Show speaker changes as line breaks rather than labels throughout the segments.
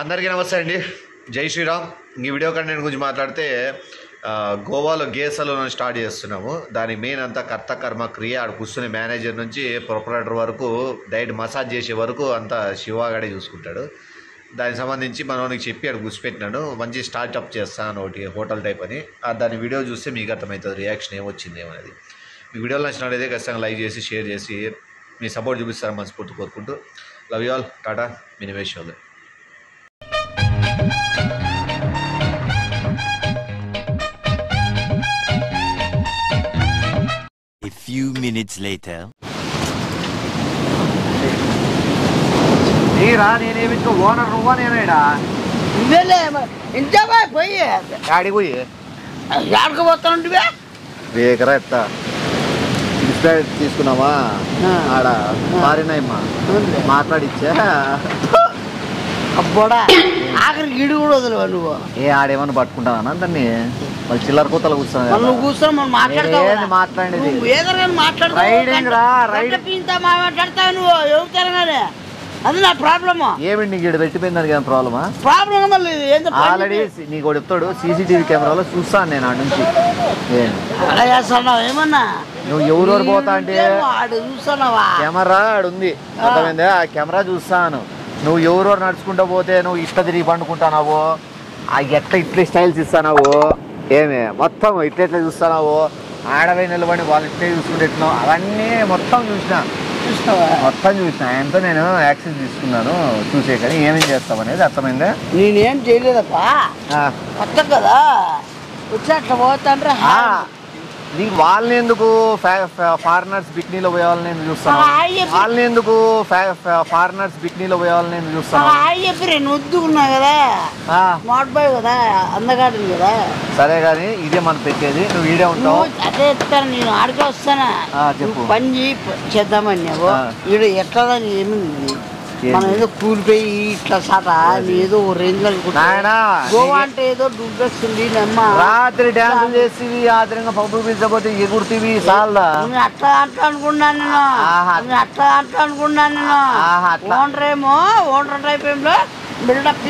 అందరికీ నమస్తే అండి, జై శ్రీరామ్. ఈ వీడియో కంటెంట్ గురించి మాట్లాడితే గోవాలో గే సలూన్ స్టార్ట్ చేస్తున్నాము. దాని మెయిన్ అంతా కర్త కర్మ క్రియ, ఆడ కూర్చునే మేనేజర్ నుంచి ప్రొపరేటర్ వరకు, డైరెక్ట్ మసాజ్ చేసే వరకు అంతా శివాగాడే చూసుకుంటాడు. దానికి సంబంధించి మనోనికి చెప్పి ఆడ కూర్చిపెట్టినాడు. మంచి స్టార్ట్అప్ చేస్తాను ఒకటి హోటల్ టైప్ అని. దాని వీడియో చూస్తే మీకు అర్థమవుతుంది రియాక్షన్ ఏమొచ్చింది ఏమనేది. మీ వీడియోలో నచ్చినట్లయితే ఖచ్చితంగా లైక్ చేసి షేర్ చేసి మీ సపోర్ట్ చూపిస్తారని మనస్ఫూర్తి కోరుకుంటూ లవ్ యూ ఆల్. టాటా, మీ నివేష్ వాళ్ళు.
A few minutes later.
Neera నేనేమించుకో owner నువ్వా నేనేడా
ఇంటే పోయి
ఆడికి పోయి
ఆడుకోబోతానుంటివే
వేకరా ఎత్తా డిస్ప్లేట్ తీసుకున్నావా ఆడ మారినాయమ్మా మాట్లాడిచ్చా
అబ్బోడా ఆఖరికి గిడి కూడా వదిలేవా నువ్వు
ఆడేమన్నా పట్టుకుంటావా దాన్ని వాళ్ళు చిల్లర కూతలు కూర్చున్నా
నువ్వు కూర్చొని మనం మాట్లాడతావు
మాట్లాడేది
ఏదైనా మాట్లాడతావు నువ్వు ఎవరుతారనే అది నా ప్రాబ్లమా.
ఏమిటి నీకు ఇక్కడ పెట్టిపోయింది దానికి ఏమైనా ప్రాబ్లమా?
ప్రాబ్లం మళ్ళీ
ఆల్రెడీ నీకు చెప్తాడు సీసీటీవీ కెమెరాలో చూస్తాను నేను ఆడ నుంచి.
అలా చేస్తున్నావు ఏమన్నా
నువ్వు ఎవరెవరు పోతా అంటే
చూస్తున్నావా
కెమెరా ఆడుంది అర్థమైందా, ఆ కెమెరా చూస్తాను. నువ్వు ఎవరెవరు నడుచుకుంటూ పోతే నువ్వు ఇట్లా తిరిగి పండుకుంటున్నావు, ఎట్లా ఇట్లా స్టైల్స్ ఇస్తున్నావు, ఏమే మొత్తం ఇట్లా ఎట్లా చూస్తున్నావు, ఆడవై నిలబడి వాళ్ళు ఇట్లే చూసుకుంటున్నావు, అవన్నీ మొత్తం మొత్తం చూసిన. ఆయనతో నేను యాక్సెస్ తీసుకున్నాను చూసే, కానీ ఏమేం చేస్తావు అనేది అర్థమైందా.
నేనేం చేయలేదప్పా, కొత్త కదా వచ్చి అట్లా పోతాండ్రా.
నీకు వాళ్ళని ఎందుకు ఫారినర్స్ బిక్నీలో పోయే వాళ్ళని నేను చూస్తాను, వాళ్ళని ఎందుకు ఫారినర్స్ బిక్నీలో పోయే వాళ్ళని నేను చూస్తాను.
చెప్పి నేను వద్దుకున్నా కదా, స్మార్ట్ బాయ్ కదా, అందగాడు కదా.
సరే కానీ ఇదే మనం పెట్టేది, నువ్వు ఈడే ఉంటావు.
అదే చెప్తాను నేను ఆడికే వస్తానా, పని చేద్దామని ఈడ ఎట్లా ఏమింది మనం ఏదో కూలిపోయి ఇట్లా సాట ఏదో రేంజ్ గోవా అంటే ఏదో డుబ్బేస్తుంది
రాత్రి డ్యాన్స్ చేసి ఆదరంగా పబ్బు పిలిచకపోతే ఎగురుతీవి సాల్దా.
అట్లా అనుకున్నాను నేను, అట్లా అనుకున్నాను నేను. ఓనర్ ఏమో ఓనర్ టైప్ ఏమో బిల్డప్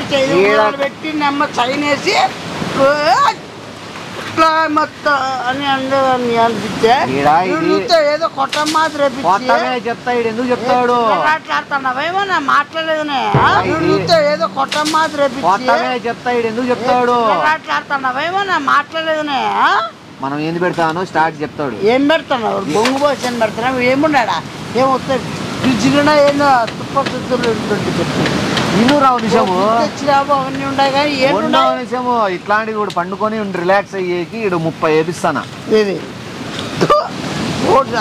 పెట్టి నెమ్మ చైన్ వేసి మొత్తం అని అనిపించే ఏదో కొట్ట మాత్రం
చెప్తా. ఎందుకు చెప్తాడు
మాట్లాడుతున్నావేమో నా మాట్లాడలేదనే ఏదో కొట్ట మాత్రం
చెప్తా. ఎందుకు చెప్తాడు
మాట్లాడుతున్నావేమో నా మాట్లాడలేదనే.
మనం ఏంది పెడతాను స్టార్ట్ చెప్తాడు.
ఏం పెడుతున్నావు బొంగు పోసి అని పెడుతున్నావు, ఏమున్నాడా ఏమొస్తాయి ఫ్రిడ్జ్ ఏందో తుప్ప చెప్తాను.
ఇన్నురావు నిజము
అవన్నీ ఉన్నాయి కానీ
ఏముండవు నిజము. ఇట్లాంటివి కూడా పండుకొని రిలాక్స్ అయ్యేకి ఇడు 30 వేపిస్తానా.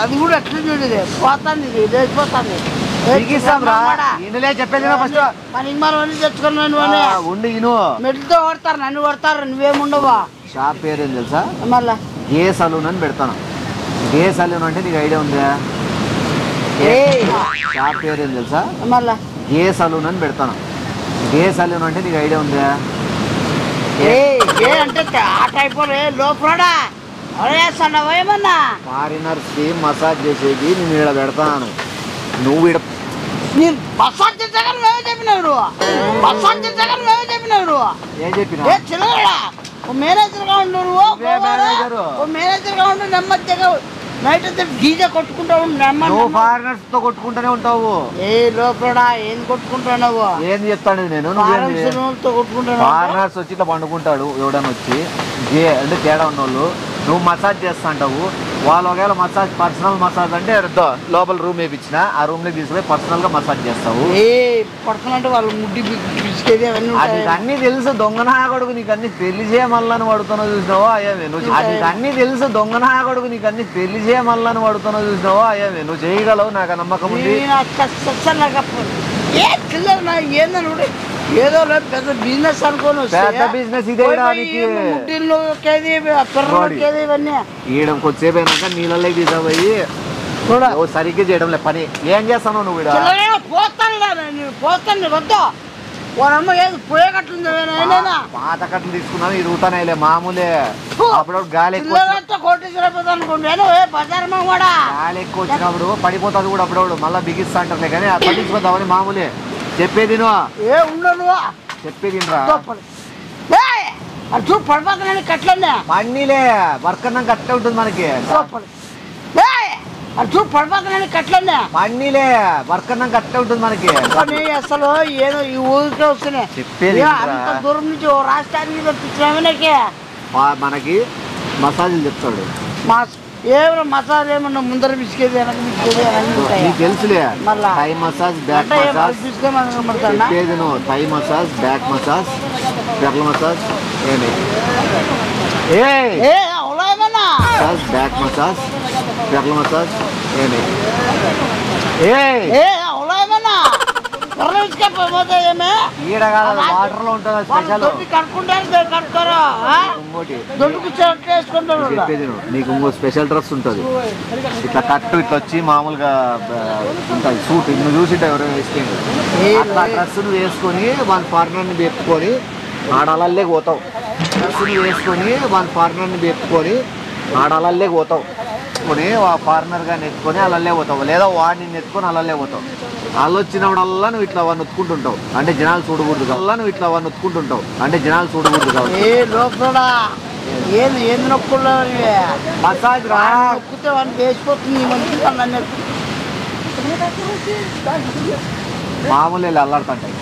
అది కూడా ఎట్లా చూడేది పోతాంది, లేచిపోతాంది.
ఇందులే చెప్పేది ఫస్ట్
పనికి మనం తెచ్చుకున్నాను
ఉండి ఇను
మెట్లతో కొడతారు, నన్ను కొడతారు, నువ్వేముండవా.
షాప్ పేరు ఏం తెలుసా?
మళ్ళా
గే సలూన్ అని పెడతాను. గే సలూన్ అంటే నీకు ఐడియా ఉందా? షాప్ పేరు ఏం తెలుసా?
మళ్ళా
గే సలూన్ అని పెడతాను. గే సలూన్ అంటే నీకు ఐడియా ఉందా?
అంటే ఆ టైప్ లోపడా చేస్తున్నావా ఏమన్నా?
ఫారినర్స్ కి మసాజ్ చేసేది నేను ఇక్కడ పెడతాను. నువ్వు ఇక్కడ
నేను మసాజ్ చేసాను మేమే చెప్పినావు, మసాజ్ చేసాను మేమే చెప్పినావు.
ఏం చెప్పినా
చిల్లరా మేనేజర్ గా ఉండు, మేనేజర్ గా ఉండు, నెమ్మదిగా నైట్ అంతా డీజే కొట్టుకుంటా ఉండు.
ఫారినర్స్ తో కొట్టుకుంటూనే ఉంటావు.
ఏ లోపడా ఏం కొట్టుకుంటున్నావు?
ఏం చెప్తాను నేను,
కొట్టుకుంటాను.
ఫారినర్స్ వచ్చి ఇట్లా పండుకుంటాడు ఎవడన్నా వచ్చి అంటే తేడా ఉన్నోళ్ళు, నువ్వు మసాజ్ చేస్తా అంటావు. వాళ్ళు ఒకవేళ మసాజ్ పర్సనల్ మసాజ్ అంటే లోపల రూమ్ వేయించిన ఆ రూమ్ లో తీసుకుపోయి పర్సనల్ గా మసాజ్ చేస్తావు.
పర్సనల్ అంటే వాళ్ళు ముడ్డి పిసికేది
అన్ని తెలుసు. దొంగనాగొడుకు నీకు అన్ని పెళ్లి చేయమల్లని పడుతున్నావు చూసినావా అయ్యావే నువ్వు. నీకు అన్ని తెలుసు. దొంగనాగొడుకు నీకు అన్ని పెళ్లి చేయమల్లని పడుతున్నావు చూసినావా అయ్యావే నువ్వు. చేయగలవు, నాకు నమ్మకం ఉంది.
ఏదో పెద్ద బిజినెస్ అనుకోను,
పెద్ద బిజినెస్ ఇదే. ఈడ కొద్దిసేపు అయినాక నీళ్ళలో తీసుకుపోయి సరిగ్గా చేయడం లే పని. ఏం చేస్తాను నువ్వు?
పోతాను వద్దా వాళ్ళమ్మ ఏది పోయే కట్టుంది.
పాత కట్టలు తీసుకున్నాను, ఇది ఊతానే మామూలే. అప్పుడు గాలి ఎక్కువ గాలి ఎక్కువ వచ్చినప్పుడు పడిపోతుంది కూడా అప్పుడప్పుడు, మళ్ళీ బిగిస్తా అంటారులే. కానీ పట్టించుకోద్దామని మామూలే చెప్పేది.
ఏ ఉండను
చెప్పేది
చూ పడిపోతున్నాను కట్లండి
పండిలే వర్క్ అన్నాక అట్లే ఉంటుంది మనకి
చూ పడిపోతున్నాను కట్లండి
పండిలే వర్క్ అన్నాక అట్లే ఉంటుంది మనకి
అసలు ఏదో ఈ ఊరికే వస్తున్నాయి
చెప్పేది
అంత దూరం నుంచి ఓ రాష్ట్రానికి తెప్పించినామనకి
మనకి మసాజులు చెప్తాడు
ఏమైనా మసాజ్ ఏమన్నా ముందర బిస్కెట్ వెనక బిస్కెట్
నీకు తెలుసులే థై మసాజ్ బ్యాక్ మసాజ్ చెప్పేది నువ్వు థై మసాజ్ బ్యాక్ మసాజ్ పెర్ల మసాజ్ మసాజ్ బ్యాక్ మసాజ్ పెర్ల మసాజ్ వాటర్ లో ఉంటుంది స్పెషల్ చెప్పేది నీకు ఇంకో స్పెషల్ డ్రెస్ ఉంటుంది ఇట్లా కట్టు ఇట్లా వచ్చి మామూలుగా ఉంటుంది సూట్ నువ్వు చూసింటే ఎవరో వేసుకుంది అట్లా డ్రెస్ నువ్వు వేసుకొని వాళ్ళ పార్ట్నర్ని పెట్టుకొని ఆడాలల్లే పోతావు డ్రెస్ నువ్వు వేసుకొని వాళ్ళ పార్ట్నర్ని పెట్టుకొని ఆడాలల్లే పోతావు కొని ఆ పార్ట్నర్గా నెత్తుకొని అల్లల్లే పోతావు లేదా వాడిని నెత్తుకొని అల్లల్లే పోతావు వాళ్ళు వచ్చినప్పుడల్లా నువ్వు ఇట్లా వాడిని ఉత్తుకుంటుంటావు అంటే జనాలు చూడకూడదు అల్లా నువ్వు ఇట్లా వాడిని ఉత్తుకుంటుంటావు అంటే జనాలు చూడకూడదు కాబట్టి
ఏంది నొక్కులు
మసాజ్ రా
నొక్కితే వాడిని వేసిపోతుంది
మామూలు అల్లాడుతుంటాయి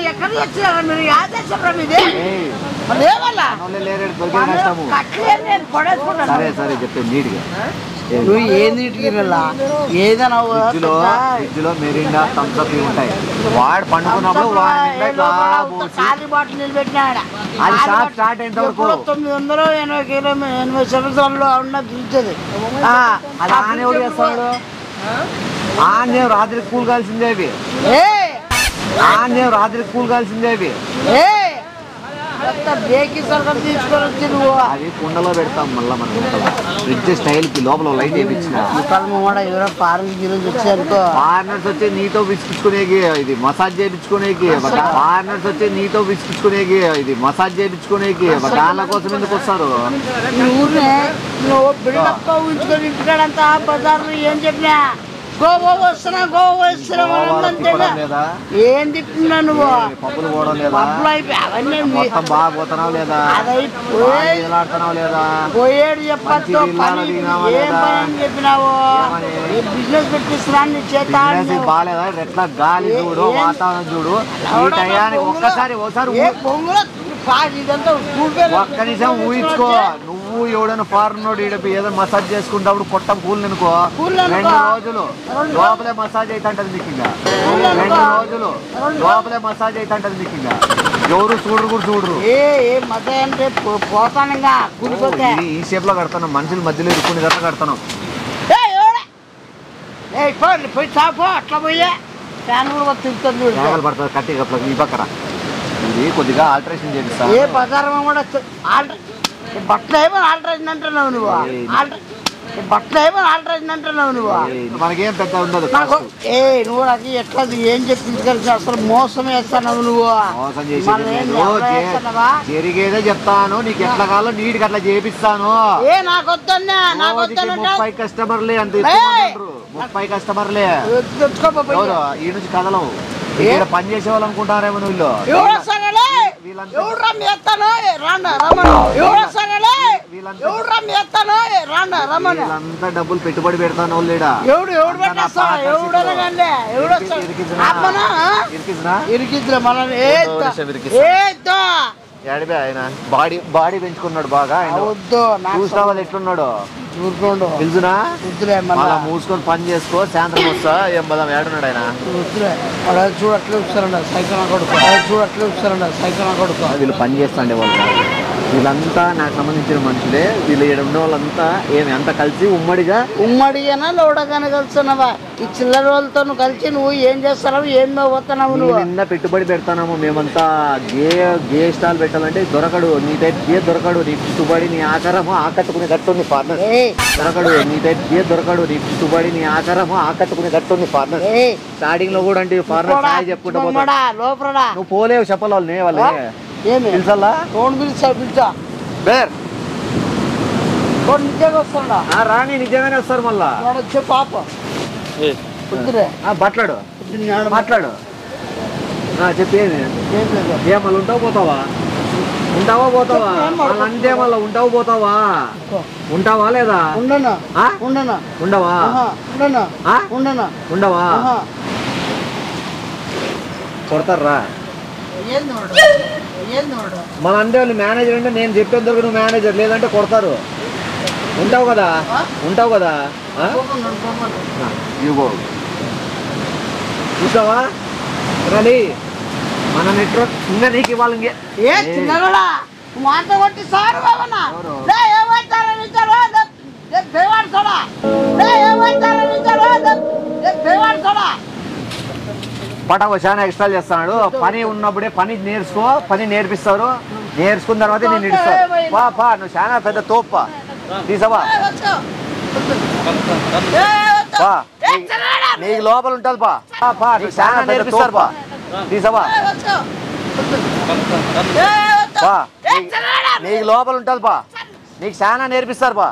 ఎక్కడ వచ్చారా మీరు యాదేశరా మీది
సరే సరే చెప్పే నీట్గా
నువ్వు ఏ నీటికి ఏదైనా
ఫ్రిడ్జ్ లో మెరిండా థమ్స్ అప్ ఉంటాయి వాడు పండుకున్నప్పుడు
ఖాళీ బాటిల్ నిలబెట్టినాడు
అది స్టార్ట్ అయిన వరకు
980 సంవత్సరాల్లో ఉన్న చూసేది
అది ఆనే ఎవడు చేస్తాడు ఆనే రాత్రి కూల్ కాల్సిందే అవి ఆనే రాత్రి కూల్ కాల్సిందే అవి
తీసుకొని నువ్వు
అది కుండలో పెడతాం మళ్ళీ మనం ఫ్రిడ్జ్ స్టైల్ కి లోపల లైట్ వేయించిన
ఎవరో ఫారినర్స్ వచ్చారుకో
ఫారినర్స్ వచ్చి నీతో విసిపించుకునేకి ఇది మసాజ్ చేయించుకునేకి ఫారినర్స్ వచ్చి నీతో విసిపించుకునేకి ఇది మసాజ్ చేయించుకునేకి దానిల కోసం ఎందుకు వస్తారు
ఊరినే నువ్వు బిల్డప్ ఊహించుకొని ఇంటికాడంతా బజార్లో ఏం చెప్పినా గోవా వస్తున్నా ఏం తిప్పినా నువ్వు
పప్పులు పోవడం లేదా మొత్తం బాగా పోతున్నావు లేదా లేదా
పోయేడు చెప్పచ్చు చెప్పినావు బిజినెస్ పెట్టిస్తున్నా చేత
బాగాలేదా ఎట్లా గాలి చూడు వాతావరణం చూడు ఈ టయానికి ఒకసారి ఒక్క నిమిషం ఊహించుకో నువ్వు ఎవడైనా ఫారెన్ ఏదో మసాజ్ చేసుకుంటాప్పుడు కొట్టం కూల్ అనుకో 2 రోజులు లోపలే మసాజ్ అవుతుంటది నీకు ఇంకా 2 రోజులు లోపలే మసాజ్ అవుతుంటది నీకు ఇంకా ఎవరు చూడరు
అంటే పోతాను
ఈ షేప్ లో కడతాను మనుషుల మధ్యలో ఇరుక్కుని గట్ల కడతాను
పోయి చాపో అట్లా పోయే ఫ్యాన్ కూడా తిరుగుతుంది
పడుతుంది కట్టి అట్లా ఈ పక్కన ఇది కొద్దిగా ఆల్టరేషన్ చేపిస్తా
ఏ బజారం కూడా బట్టలు ఏమో ఆల్టరేషన్ అంటున్నావు నువ్వు బట్టలు ఏమో ఆల్టరేషన్ అంటున్నావు నువ్వు
మనకేం పెద్ద ఉండదు
నువ్వు నాకు ఎట్లా ఏం చెప్పించుకోవచ్చు అసలు మోసం వేస్తున్నావు నువ్వు
మోసం చేసి జరిగేదే చెప్తాను నీకు ఎట్లా కావాలో నీటికి అట్లా చేపిస్తాను
నాకు వద్దన్నా
30 కస్టమర్లే అంత 30 కస్టమర్లే ఈ నుంచి కదలవు ఇక్కడ పని చేసే వాళ్ళు అనుకుంటారేమో వీళ్ళు వీళ్ళంతా డబ్బులు పెట్టుబడి పెడతాను వాళ్ళేడా ఆయన బాడీ పెంచుకున్నాడు బాగా చూసిన వాళ్ళు ఎట్లున్నాడు తెలుసునా అలా మూసుకొని పని చేసుకో సాయంత్రం వస్తా ఏం బదాం ఏడున్నాడు ఆయన
చూడట్లే సైకిల్ కొడుకు
వీళ్ళు పని చేస్తాండే వాళ్ళు వీళ్ళంతా నాకు సంబంధించిన మనుషులే వీళ్ళు ఇక్కడ ఉన్న వాళ్ళంతా ఏమి అంతా కలిసి
ఉమ్మడిగానా లోడగానే కలుస్తున్నావా ఈ చిల్లర వాళ్ళతో కలిసి నువ్వు ఏం చేస్తున్నావు ఏం పోతున్నావు నువ్వు
నిన్న పెట్టుబడి పెడతాము మేమంతా గే స్టాల్ పెట్టాలంటే దొరకడు నీ టైప్ గే దొరకడు నీ పెట్టుబడి నీ ఆకారము ఆకట్టుకునే కట్టుంది ఫార్నర్ దొరకడు నీ టైప్ గే దొరకడు నీ పెట్టుబడి నీ ఆకారము ఆకట్టుకునే కట్టుంది ఫార్నర్ స్టార్టింగ్ లో కూడా అంటే ఫార్నర్ సాయి చెప్పుకుంటా
లోపల
నువ్వు పోలేవు చెప్పాలి వాళ్ళని వాళ్ళే తెలుసల్లా
పిలిచా
బేర్
నిజంగా వస్తాడా
రాణి నిజంగానే వస్తారు మళ్ళా
వచ్చే పాప
మాట్లాడు చెప్పేది ఏ మళ్ళీ ఉంటావు పోతావా పోతావా మళ్ళీ అంటే మళ్ళీ పోతావా ఉంటావా లేదా ఉండవా ఉండవా కొడతారా మన అంటే వాళ్ళు మేనేజర్ అంటే నేను చెప్పేందుకు నువ్వు మేనేజర్ లేదంటే కొడతారు ఉంటావు కదా చూసావా రండి మన నెట్వర్క్ ఇంకా నీకు ఇవ్వాలి
మాట కొట్టి సారు
పటాకు చాలా ఎక్స్ట్రా చేస్తున్నాడు పని ఉన్నప్పుడే పని నేర్పిస్తారు నేర్చుకున్న తర్వాత నేను ఇస్తాను పా నువ్వు చాలా పెద్ద తోప్పా తీసావా నీకు లోపల ఉంటుంది పా నువ్వు చాలా నేర్పిస్తారు పా తీసావా నీకు లోపల ఉంటుంది పా నీకు చాలా నేర్పిస్తారు పా